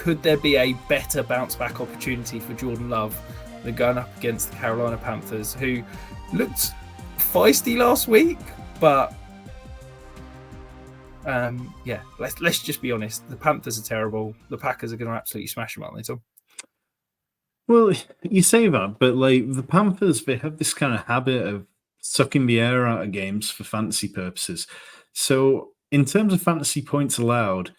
could there be a better bounce back opportunity for Jordan Love than going up against the Carolina Panthers, who looked feisty last week, but let's just be honest. The Panthers are terrible. The Packers are going to absolutely smash them, aren't they, Tom? Well, you say that, but like the Panthers, they have this kind of habit of sucking the air out of games for fantasy purposes. So in terms of fantasy points allowed,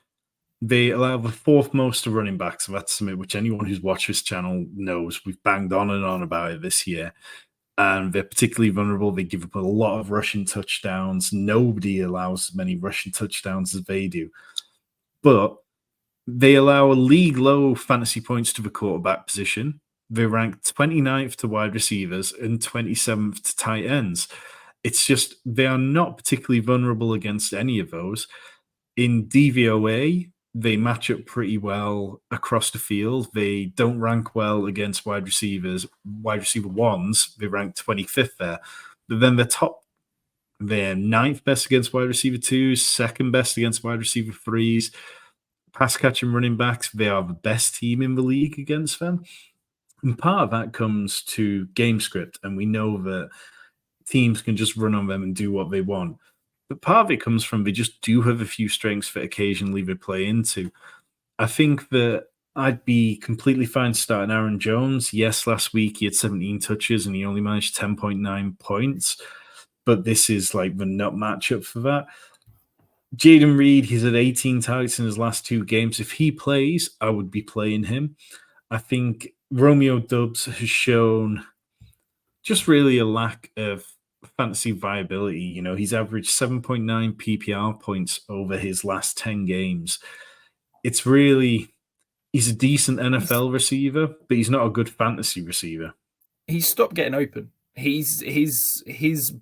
they allow the fourth most to running backs. So that's something which anyone who's watched this channel knows. We've banged on and on about it this year. And they're particularly vulnerable. They give up a lot of rushing touchdowns. Nobody allows as many rushing touchdowns as they do. But they allow a league low fantasy points to the quarterback position. They rank 29th to wide receivers and 27th to tight ends. It's just they are not particularly vulnerable against any of those. In DVOA, they match up pretty well across the field. They don't rank well against wide receivers. Wide receiver ones, they rank 25th there. But then they're ninth best against wide receiver twos, second best against wide receiver threes. Pass catching running backs, they are the best team in the league against them. And part of that comes to game script, and we know that teams can just run on them and do what they want. But part of it comes from they just do have a few strengths that occasionally they play into. I think that I'd be completely fine starting Aaron Jones. Yes, last week he had 17 touches and he only managed 10.9 points. But this is like the nut matchup for that. Jaden Reed, he's had 18 targets in his last two games. If he plays, I would be playing him. I think Romeo Doubs has shown just really a lack of fantasy viability. You know, he's averaged 7.9 PPR points over his last 10 games. It's really, he's a decent NFL receiver, but he's not a good fantasy receiver. He's stopped getting open. His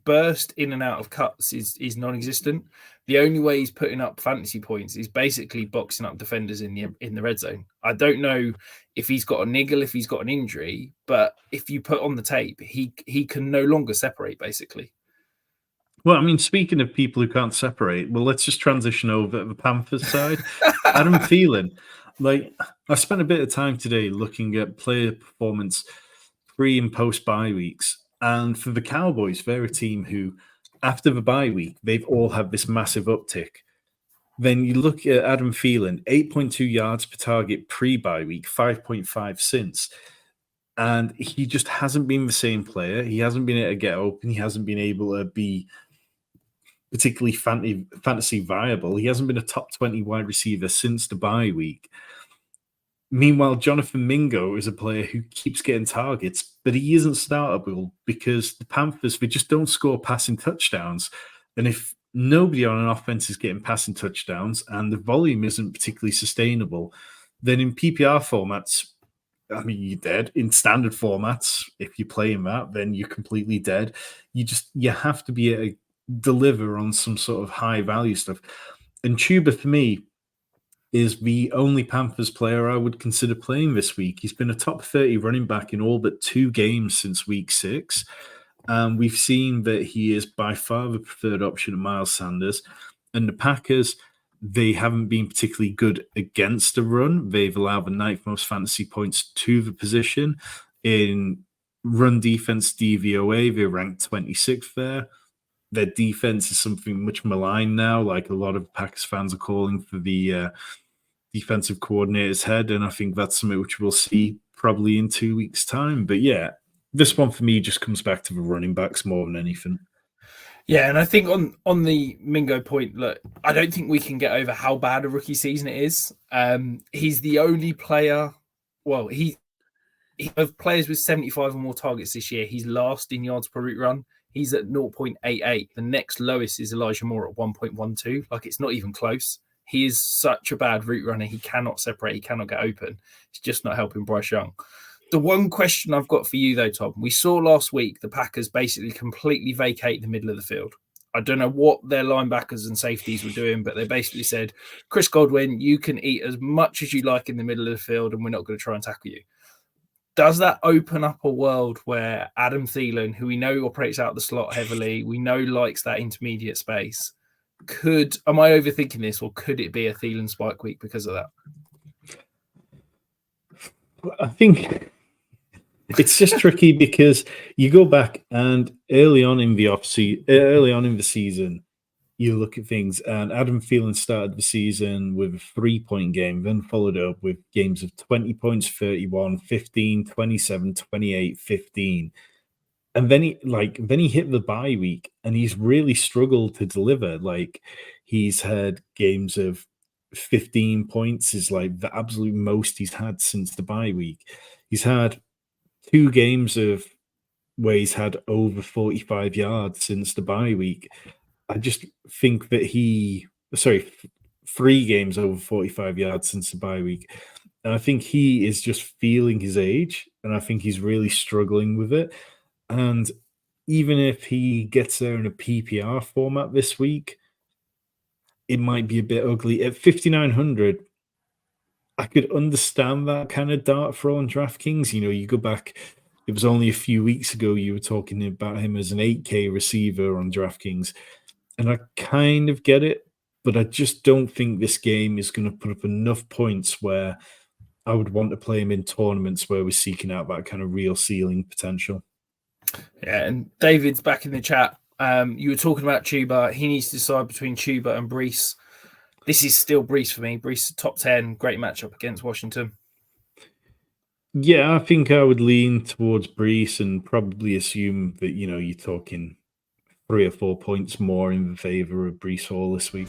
burst in and out of cuts is non-existent. The only way he's putting up fantasy points is basically boxing up defenders in the red zone. I don't know if he's got a niggle, if he's got an injury, but if you put on the tape, he can no longer separate, basically. Well, I mean, speaking of people who can't separate, well, let's just transition over to the Panthers side. Adam Thielen, like I spent a bit of time today looking at player performance pre and post bye weeks. And for the Cowboys, they're a team who, after the bye week, they've all had this massive uptick. Then you look at Adam Thielen, 8.2 yards per target pre-bye week, 5.5 since. And he just hasn't been the same player. He hasn't been able to get open. He hasn't been able to be particularly fantasy viable. He hasn't been a top 20 wide receiver since the bye week. Meanwhile, Jonathan Mingo is a player who keeps getting targets, but he isn't startable because the Panthers, they just don't score passing touchdowns. And if nobody on an offense is getting passing touchdowns and the volume isn't particularly sustainable, then in PPR formats, I mean, you're dead. In standard formats, if you're playing that, then you're completely dead. You have to be able to deliver on some sort of high value stuff. And Chuba, for me, is the only Panthers player I would consider playing this week. He's been a top 30 running back in all but 2 games since week 6. We've seen that he is by far the preferred option to Miles Sanders. And the Packers, they haven't been particularly good against the run. They've allowed the 9th most fantasy points to the position. In run defense DVOA, they're ranked 26th there. Their defense is something much maligned now, like a lot of Packers fans are calling for the defensive coordinator's head, and I think that's something which we'll see probably in 2 weeks' time. But yeah, this one for me just comes back to the running backs more than anything. Yeah, and I think on the Mingo point, look, I don't think we can get over how bad a rookie season it is. He's the only player, well, he of players with 75 or more targets this year, he's last in yards per route run. He's at 0.88. The next lowest is Elijah Moore at 1.12. Like, it's not even close. He is such a bad route runner. He cannot separate. He cannot get open. It's just not helping Bryce Young. The one question I've got for you, though, Tom, we saw last week the Packers basically completely vacate the middle of the field. I don't know what their linebackers and safeties were doing, but they basically said, Chris Godwin, you can eat as much as you like in the middle of the field, and we're not going to try and tackle you. Does that open up a world where Adam Thielen, who we know operates out the slot heavily, we know likes that intermediate space, am I overthinking this, or could it be a Thielen spike week because of that? I think it's just tricky because you go back and early on in the season, you look at things, and Adam Thielen started the season with a 3-point game, then followed up with games of 20 points, 31, 15, 27, 28, 15. And then he hit the bye week and he's really struggled to deliver. Like he's had games of 15 points is like the absolute most he's had since the bye week. He's had 2 games of where he's had over 45 yards since the bye week. I just think that sorry, 3 games over 45 yards since the bye week. And I think he is just feeling his age, and I think he's really struggling with it. And even if he gets there in a PPR format this week, it might be a bit ugly. At 5,900, I could understand that kind of dart throw on DraftKings. You go back, it was only a few weeks ago you were talking about him as an 8K receiver on DraftKings. And I kind of get it, but I just don't think this game is going to put up enough points where I would want to play him in tournaments where we're seeking out that kind of real ceiling potential. Yeah, and David's back in the chat. You were talking about Chuba. He needs to decide between Chuba and Brees. This is still Brees for me. Brees top 10, great matchup against Washington. Yeah, I think I would lean towards Brees and probably assume that, you're talking 3 or 4 points more in favor of Brees Hall this week.